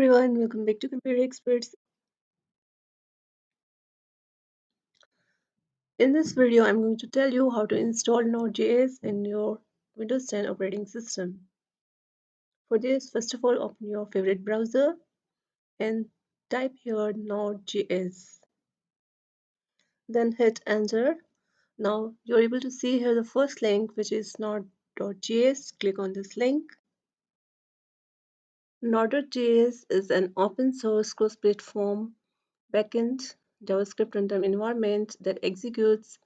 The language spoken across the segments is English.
everyone, welcome back to Computer Experts. In this video, I'm going to tell you how to install Node.js in your Windows 10 operating system. For this, first of all, open your favorite browser and type here Node.js. Then hit enter. Now you're able to see here the first link, which is Node.js. Click on this link. Node.js is an open source cross-platform backend JavaScript runtime environment that executes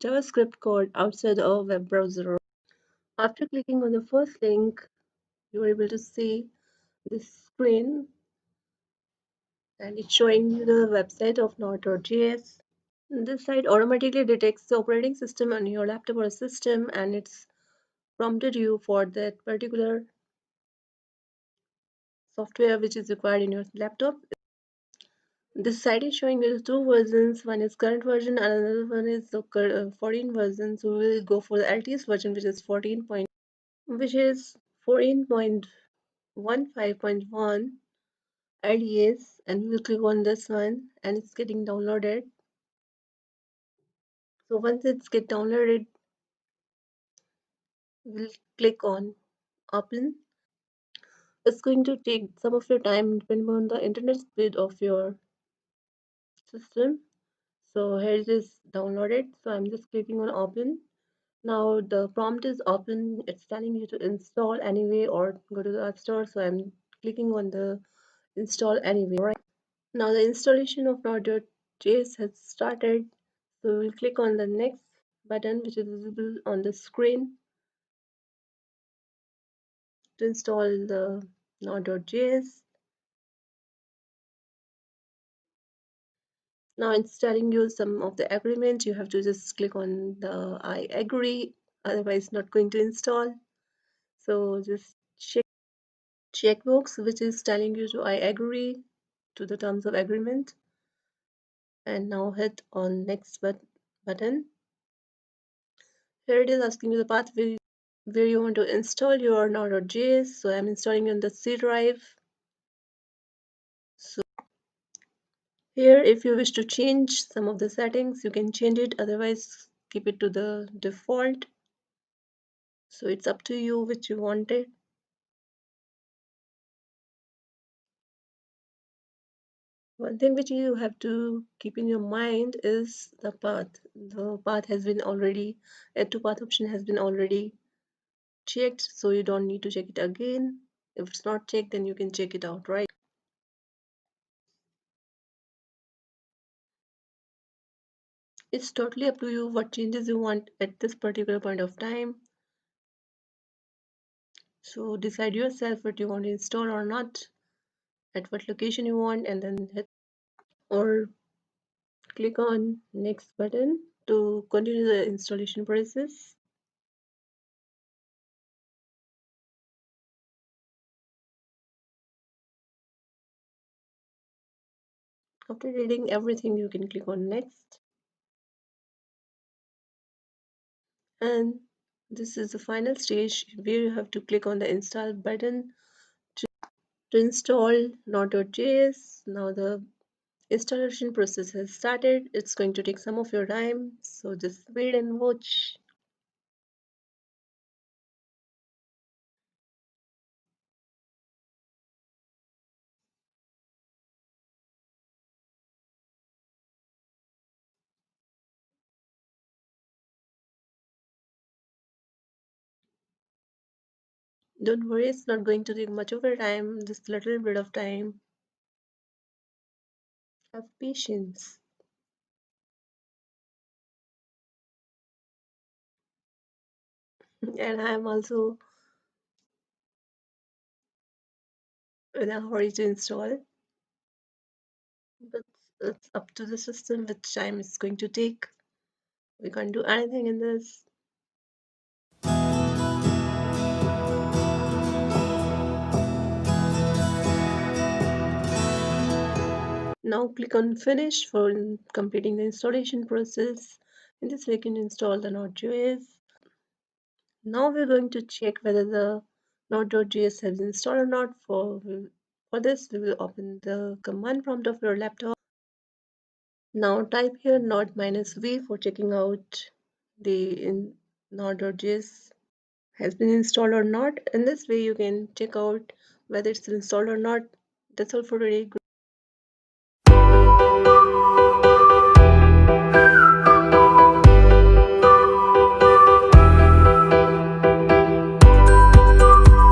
JavaScript code outside a web browser. After clicking on the first link, you are able to see this screen and it's showing you the website of Node.js. This site automatically detects the operating system on your laptop or system and it's prompted you for that particular software which is required in your laptop. This site is showing you two versions. One is current version and another one is the 14 version. So we will go for the LTS version, which is 14. Which is 14.15.1 LDS, and we will click on this one and it's getting downloaded. So once it's get downloaded, we'll click on open. It's going to take some of your time depending on the internet speed of your system. So here it is downloaded. So I'm just clicking on open. Now the prompt is open. It's telling you to install anyway or go to the App Store. So I'm clicking on the install anyway. Right. Now the installation of Node.js has started. So we'll click on the next button which is visible on the screen to install the Node.js. Now it's telling you some of the agreement. You have to just click on the I agree, otherwise not going to install. So just checkbox which is telling you to I agree to the terms of agreement, and now hit on next button. Here it is asking you the path where you want to install your Node.js. So I'm installing on the C drive. So here, if you wish to change some of the settings, you can change it, otherwise keep it to the default. So it's up to you which you want it. One thing which you have to keep in your mind is the path. The path has been already, add to path option has been already checked, so you don't need to check it again. If it's not checked, then you can check it out, right? It's totally up to you what changes you want at this particular point of time. So decide yourself what you want to install or not, at what location you want, and then hit or click on next button to continue the installation process. After reading everything, you can click on next. And this is the final stage where you have to click on the install button to install Node.js. Now the installation process has started. It's going to take some of your time, so just wait and watch. Don't worry, it's not going to take much of your time, just little bit of time. Have patience. And I'm also in a hurry to install, but it's up to the system which time it's going to take. We can't do anything in this. Now click on finish for completing the installation process. In this we can install the Node.js. Now we're going to check whether the Node.js has been installed or not. For this, we will open the command prompt of your laptop. Now type here node minus v for checking out the node.js has been installed or not. In this way, you can check out whether it's installed or not. That's all for today.